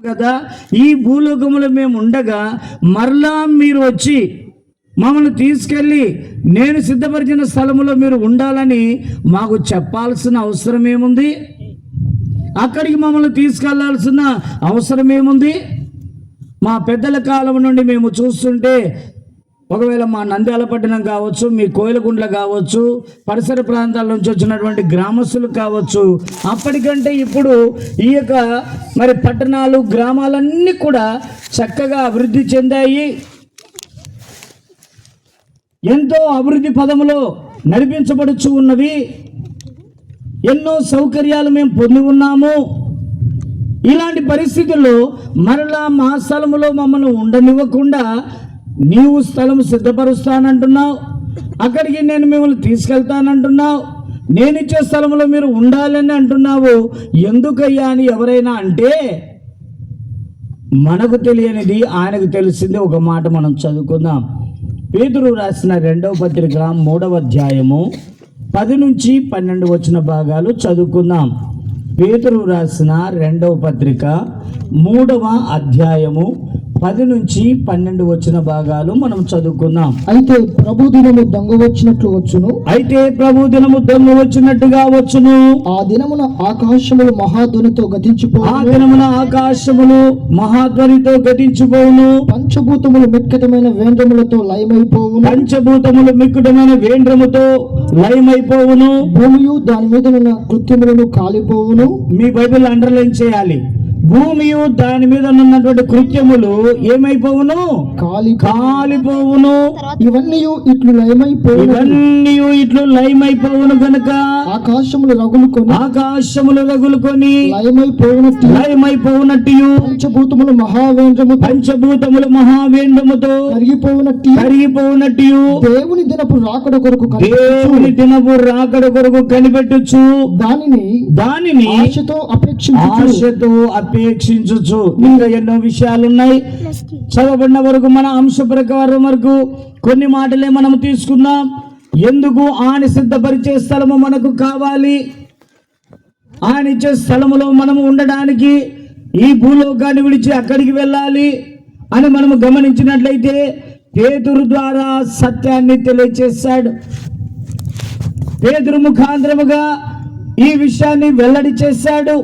కదా, ఈ భూలోకములో మేము ఉండగా మరలా మీరు వచ్చి మమ్మల్ని తీసుకెళ్ళి నేను సిద్ధపరిచిన స్థలములో మీరు ఉండాలని మాకు చెప్పాల్సిన అవసరం ఏముంది? అక్కడికి మమ్మల్ని తీసుకెళ్లాల్సిన అవసరం ఏముంది? మా పెద్దల కాలం నుండి మేము చూస్తుంటే, ఒకవేళ మా నంద్యాల పట్టణం కావచ్చు, మీ కోయిలగుండ్ల కావచ్చు, పరిసర ప్రాంతాల నుంచి వచ్చినటువంటి గ్రామస్తులు కావచ్చు, అప్పటికంటే ఇప్పుడు ఈ యొక్క మరి పట్టణాలు గ్రామాలన్నీ కూడా చక్కగా అభివృద్ధి చెందాయి. ఎంతో అభివృద్ధి పదములో నడిపించబడుచు ఉన్నవి. ఎన్నో సౌకర్యాలు మేము పొంది ఉన్నాము. ఇలాంటి పరిస్థితుల్లో మరలా మా స్థలములో మమ్మల్ని ఉండనివ్వకుండా నీవు స్థలం సిద్ధపరుస్తానంటున్నావు, అక్కడికి నేను మిమ్మల్ని తీసుకెళ్తానంటున్నావు, నేనిచ్చే స్థలంలో మీరు ఉండాలని అంటున్నావు. ఎందుకయ్యా అని ఎవరైనా అంటే, మనకు తెలియనిది ఆయనకు తెలిసింది. ఒక మాట మనం చదువుకుందాం. పేతురు రాసిన 2వ పత్రిక 3వ అధ్యాయము 10 నుంచి 12 వచ్చిన భాగాలు చదువుకుందాం. పేతురు రాసిన 2వ పత్రిక 3వ అధ్యాయము 10 నుంచి 12 వచ్చిన భాగాలు మనం చదువుకుందాం. అయితే ప్రభు దినము దొంగ వచ్చినట్టుగా వచ్చును. ఆ దినమున ఆకాశములు మహాధ్వనితో గతించిపోవును. పంచభూతములు మిక్కటమైన వేంద్రములతో లయమైపోవును. భూమియు దాని మీద ఉన్న కృత్యములను కాలిపోవును. మీ బైబిల్ అండర్లైన్ చేయాలి. భూమియు దాని మీద ఉన్నటువంటి కృత్యములు ఏమైపోవును? కాలిపోవును. ఇవన్నీ ఇట్లు లయమైపోవును గనుక ఆకాశములు రగులుకొని లయమైపోవునట్టు పంచభూతములు మహావేంద్రముతో కరిగిపోవునట్టు దేవుని దినపు రాకడ కొరకు కనిపెట్టుచు దానిని ఆశతో అపేక్షించు. ఇంకా ఎన్నో విషయాలు ఉన్నాయి. చదవబడిన వరకు మన అంశ ప్రకారం వరకు కొన్ని మాటలే మనం తీసుకుందాం. ఎందుకు ఆయన సిద్ధపరిచే స్థలము మనకు కావాలి? ఆయన ఇచ్చే స్థలములో మనము ఉండడానికి ఈ భూలోకాన్ని విడిచి అక్కడికి వెళ్ళాలి అని మనము గమనించినట్లయితే, పేతురు ద్వారా సత్యాన్ని తెలియచేశాడు. పేతురు ముఖాంతరముగా ఈ విషయాన్ని వెల్లడి చేశాడు.